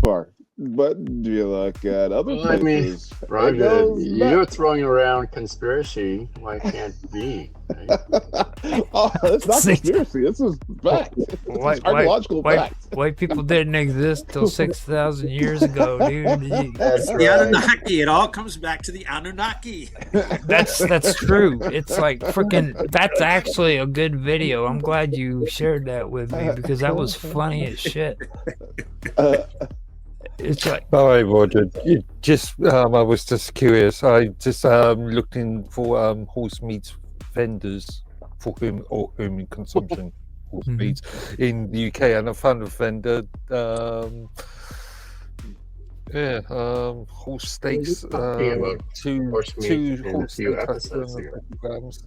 far. But do you look at other Well, I mean, places? It Roger, goes you're throwing around conspiracy. Why can't be? Right? Oh, it's not See- conspiracy. This is fact. White, It's archaeological fact. white people didn't exist till 6,000 years ago, dude. That's The right. Anunnaki. It all comes back to the Anunnaki. That's true. It's like freaking. That's actually a good video. I'm glad you shared that with me because that was funny as shit. It's like Hi, Roger. I was just curious. I just looking for horse meat vendors for human consumption horse Mhm. meat in the UK, and I found a vendor. Horse steaks. Talking about two horse meat two in a horse few steaks, episodes 250 grams,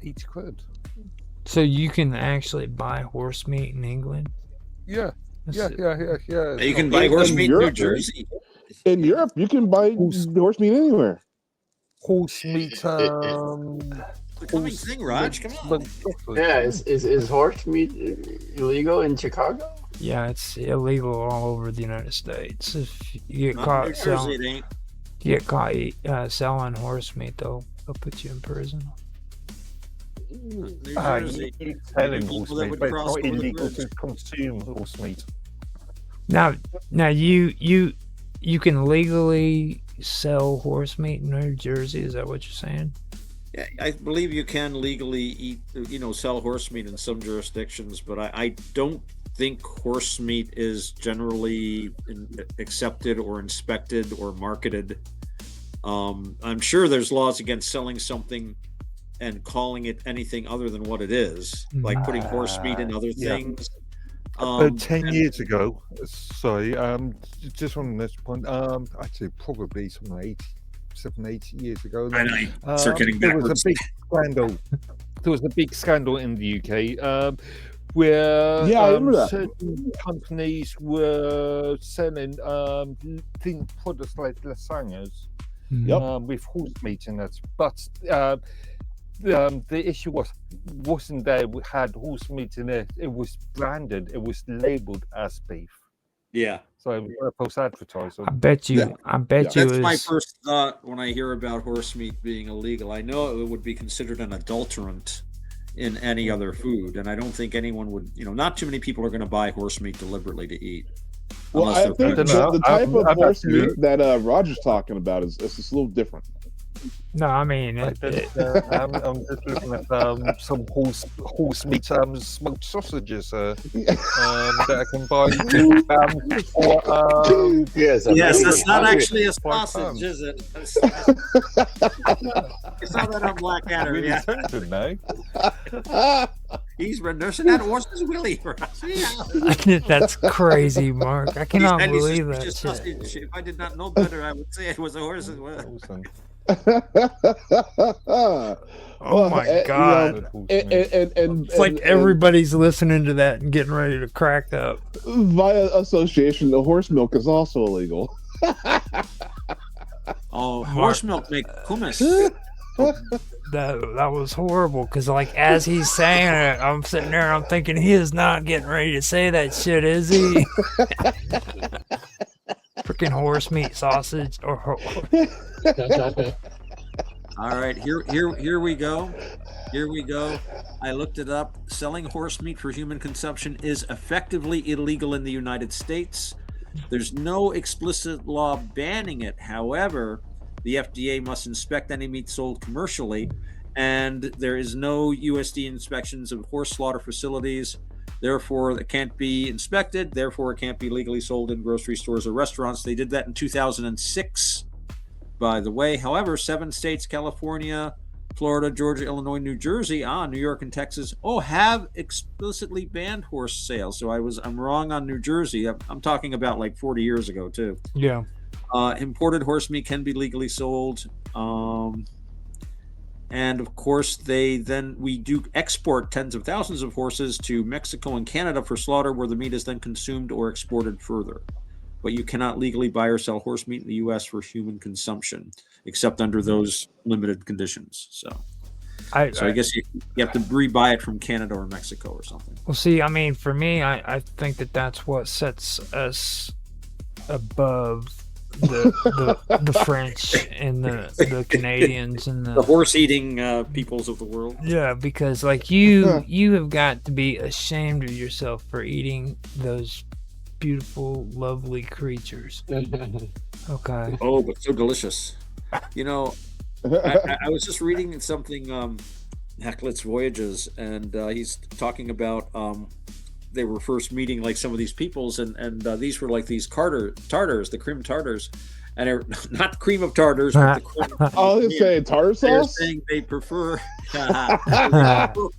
£80. so you can actually buy horse meat in England. Yeah. That's- Yeah. You can buy horse meat in New Europe, Jersey. In Europe, you can buy horse meat anywhere. Horse meat. It's a coming thing, Raj. Come on. Yeah, is horse meat illegal in Chicago? Yeah, it's illegal all over the United States. If you get Not in caught New Jersey, selling, it ain't. you get caught selling horse meat, they'll put you in prison. New Ah, Jersey. you selling People horse that meat, would but it's cross not over the illegal bridge. to consume horse meat. Now you can legally sell horse meat in New Jersey. Is that what you're saying? Yeah, I believe you can legally eat, sell horse meat in some jurisdictions, but I don't think horse meat is generally accepted or inspected or marketed. I'm sure there's laws against selling something and calling it anything other than what it is, like putting horse meat in other Yeah. things. 10 years ago, sorry, just on this point, actually probably something like 80 years ago. I know, start getting there was backwards. a big scandal. There was a big scandal in the UK where Yeah, I remember that. certain companies were selling things, products like lasagnas Yep. with horse meat in it, but the issue wasn't there had horse meat in it. It was branded. It was labeled as beef. Yeah, So it was a false advertising. I bet you. Yeah. I bet you. that's my Is, first thought when I hear about horse meat being illegal. I know it would be considered an adulterant in any other food, and I don't think anyone would. Not too many people are going to buy horse meat deliberately to eat. Well, unless I they're think pregnant. I don't know. the type I'm of horse actually- meat that Roger's talking about is just a little different. no, I mean Like it, this, I'm just looking at some horse meat smoked sausages that I can buy. Or, Yes, Yes, that's not hungry. actually a Five sausage, pounds. is it? It's not that on Blackadder. really Yeah, tempted now. he's nursing that horse's willy for us. Yeah. that's crazy, Mark. I cannot And he's believe that just shit. sausage. If I did not know better, I would say it was a horse's willy. Awesome. Oh my God. And It's like everybody's listening to that and getting ready to crack up. via association, the horse milk is also illegal. Oh, horse milk make hummus. That was horrible because like as he's saying it, I'm sitting there and I'm thinking he is not getting ready to say that shit, is he? Freaking horse meat sausage or All right, here we go. Here we go. I looked it up. Selling horse meat for human consumption is effectively illegal in the United States. There's no explicit law banning it. However, the FDA must inspect any meat sold commercially, and there is no USD inspections of horse slaughter facilities. Therefore, it can't be inspected. Therefore, it can't be legally sold in grocery stores or restaurants. They did that in 2006, by the way. However, 7 states, California, Florida, Georgia, Illinois, New Jersey, New York and Texas, have explicitly banned horse sales. So I'm wrong on New Jersey. I'm talking about like 40 years ago too. yeah. Imported horse meat can be legally sold. And of course, we do export tens of thousands of horses to Mexico and Canada for slaughter, where the meat is then consumed or exported further. But you cannot legally buy or sell horse meat in the U.S. for human consumption, except under those limited conditions. So I guess you have to rebuy it from Canada or Mexico or something. Well, see, I mean, for me, I think that's what sets us above the French and the Canadians and The horse-eating peoples of the world. yeah, because like you have got to be ashamed of yourself for eating those beautiful, lovely creatures. Okay. Oh, but so delicious. You know, I was just reading something, Hacklett's Voyages, and he's talking about they were first meeting like some of these peoples, and these were like these tartars, the cream tartars, and they're not cream of tartars, but the cream. I was gonna say tartar They're sauce. saying they prefer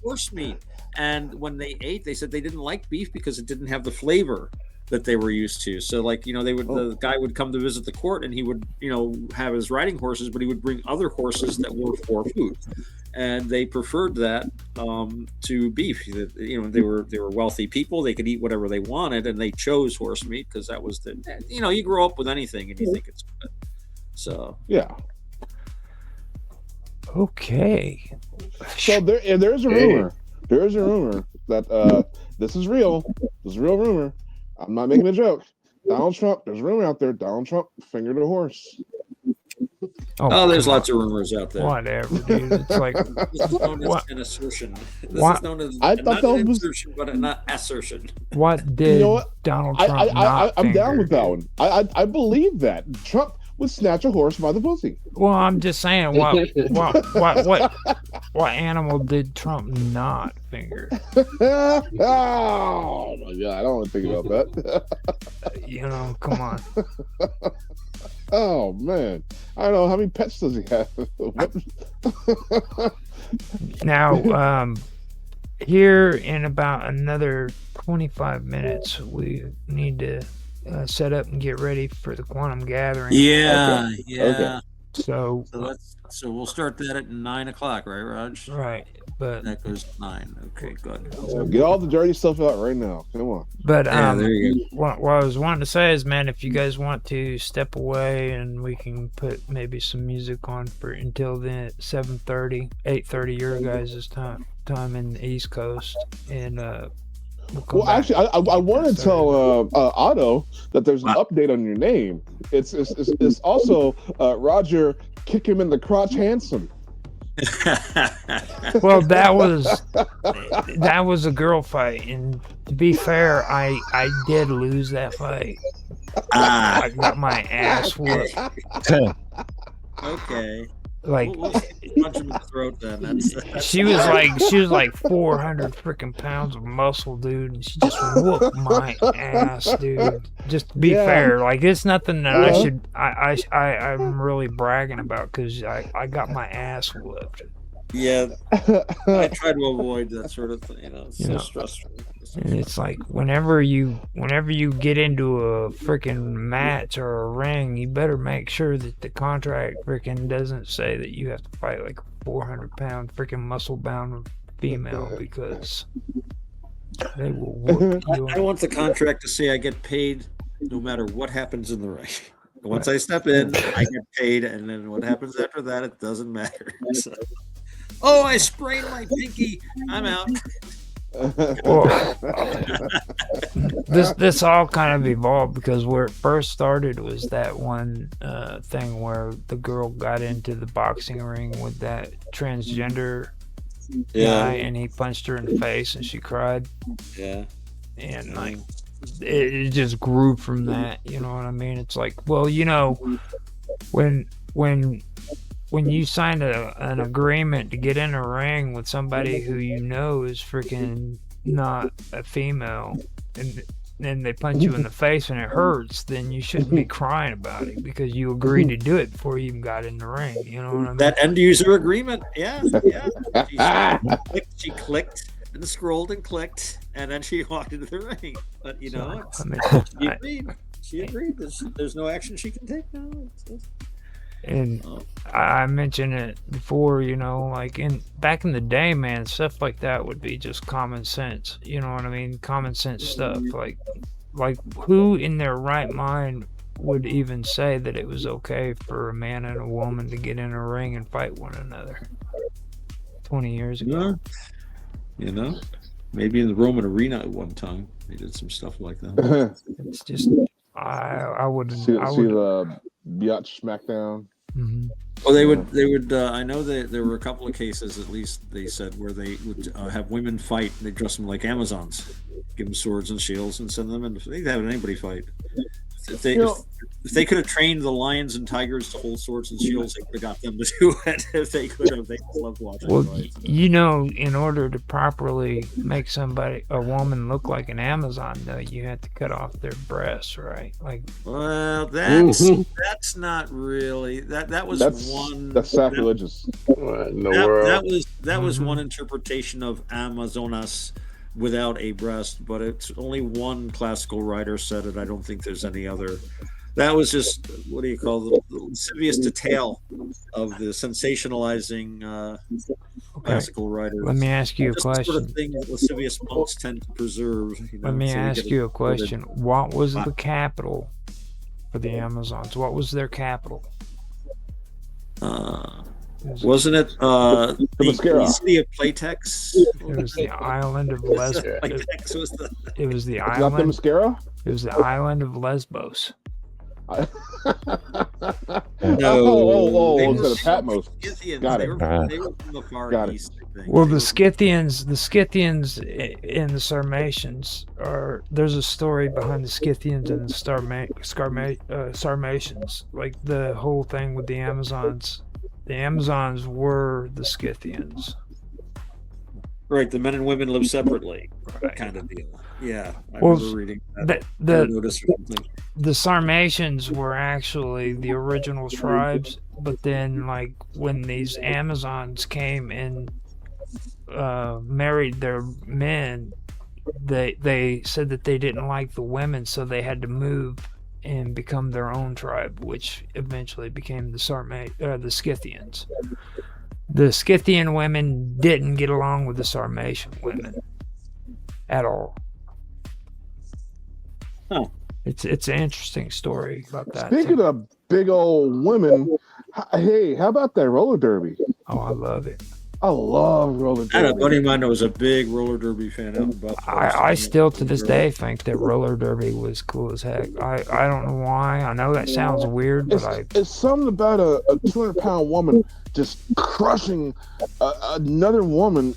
horse meat, and when they ate, they said they didn't like beef because it didn't have the flavor that they were used to. So, like, you know, the guy would come to visit the court, and he would, you know, have his riding horses, but he would bring other horses that were for food, and they preferred that to beef. You know, they were wealthy people; they could eat whatever they wanted, and they chose horse meat because that was the, you know, you grow up with anything and you think it's good. So Yeah. Okay. So there's a rumor. There is a rumor that this is real. This is a real rumor. I'm not making a joke. Donald Trump. There's a rumor out there. Donald Trump fingered a horse. Oh, there's lots of rumors out there. Whatever, dude. It's like This is known as an assertion. This What? is known as I thought not that an was- assertion, but an assertion. what did You know what? Donald Trump I'm not down with finger? that one. I believe that Trump would snatch a horse by the pussy. Well, I'm just saying, what animal did Trump not finger? Oh my god, I don't want to think about that. You know, come on. Oh man, I don't know how many pets does he have. Now, here in about another 25 minutes, we need to set up and get ready for the quantum gathering. Yeah, Okay. yeah. Okay. So, So we'll start that at 9 o'clock, right, Raj? right, but That goes to 9. Okay, good. Get all the dirty stuff out right now. Come on. Yeah, there you go. what I was wanting to say is, man, if you guys want to step away and we can put maybe some music on for until then, 7:30, 8:30 your guys' time in the East Coast, and we'll come Well, back. actually, I want to Sorry. tell Otto that there's an update on your name. It's also Roger Kick Him in the Crotch Handsome. Well, that was a girl fight, and to be fair, I did lose that fight. I got my ass whooped. Okay. Like We'll punch him in the throat then. That's she was like 400 freaking pounds of muscle, dude, and she just whooped my ass, dude. Just to be Yeah. fair, like it's nothing that Yeah. I'm really bragging about because I got my ass whooped. yeah. I try to avoid that sort of thing. You know, it's so Yeah. stressful. And it's like whenever you get into a freaking match or a ring, you better make sure that the contract freaking doesn't say that you have to fight like a 400-pound freaking muscle-bound female because they will whoop you. I want the contract to say I get paid no matter what happens in the ring. Once I step in, I get paid, and then what happens after that, it doesn't matter. So, oh, I sprained my pinky. I'm out. Well, this all kind of evolved because where it first started was that one thing where the girl got into the boxing ring with that transgender guy, and he punched her in the face, and she cried, Yeah. and like it just grew from that. You know what I mean? It's like, well, you know, when you sign an agreement to get in a ring with somebody who you know is freaking not a female, and then they punch you in the face and it hurts, then you shouldn't be crying about it because you agreed to do it before you even got in the ring. You know what I mean? That end user agreement. Yeah. She clicked and scrolled and clicked, and then she walked into the ring. But you know, I mean, she agreed. She agreed. There's no action she can take now. and I mentioned it before, you know, like back in the day, man, stuff like that would be just common sense. You know what I mean? Common sense stuff. Like who in their right mind would even say that it was okay for a man and a woman to get in a ring and fight one another 20 years ago? You know, maybe in the Roman arena at one time they did some stuff like that. It's just I wouldn't. See, I see would. the Biatch SmackDown. Mhm. Well, they would. I know that there were a couple of cases, at least they said, where they would have women fight. And they dress them like Amazons, give them swords and shields, and send them in. They'd have anybody fight. If they, You know, if they could have trained the lions and tigers to hold swords and shields, they could have got them to do it. If they could have, they love watching. Well, fights. you know, in order to properly make a woman look like an Amazon, though, you have to cut off their breasts, right? Like, Well, that's Mhm. that's not really that was one. That's sacrilegious. What in the That world? was Mhm. one interpretation of Amazonas without a breast, but it's only one classical writer said it. I don't think there's any other. That was just, what do you call the lascivious detail of the sensationalizing okay, classical writers. let me ask you a Just the sort question. of thing that lascivious monks tend to preserve. Let me so we ask get you a it- question. What was Wow. the capital for the Amazons? What was their capital? Wasn't it the mascara. city of Playtex? It was the island of Lesbos. Playtex was the. It was the You got the island. mascara? It was the island of Lesbos. No, oh, they instead were of Patmos. Scythians. Got They it. were from the Far Got it. East, I think. Well, They the were- Scythians and the Sarmatians are. There's a story behind the Scythians and the Sarmatians. Like the whole thing with the Amazons. The Amazons were the Scythians. right, the men and women live separately, Right. kind of deal. Yeah, I Well, remember reading that. The Notice or something. the Sarmatians were actually the original tribes, but then like when these Amazons came and married their men, they said that they didn't like the women, so they had to move and become their own tribe, which eventually became the Scythians. The Scythian women didn't get along with the Sarmatian women at all. Huh. It's an interesting story about that. Speaking of big old women, hey, how about that roller derby? Oh, I love it. I love roller I had a derby. buddy of mine that was a big roller derby fan out in Buffalo. I still to this day think that roller derby was cool as heck. I don't know why. I know that sounds weird, but It's something about a 200-pound woman just crushing another woman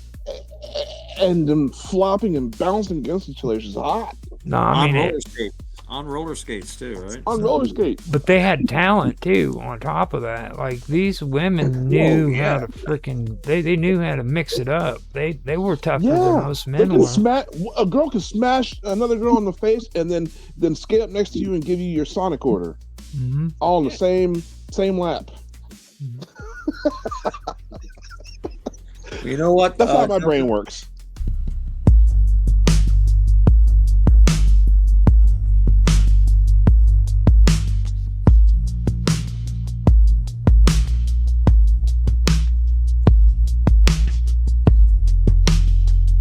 and them flopping and bouncing against each other. It's just hot no, I on mean roller it. skates. On roller skates too, right? on roller skates. But they had talent too. On top of that, like these women knew yeah. how to freaking. They knew how to mix it up. They were tougher than Yeah, most they men can were. smash. A girl can smash another girl in the face and then skate up next to you and give you your Sonic order, Hmm. all in the same lap. You know what? That's how my brain works.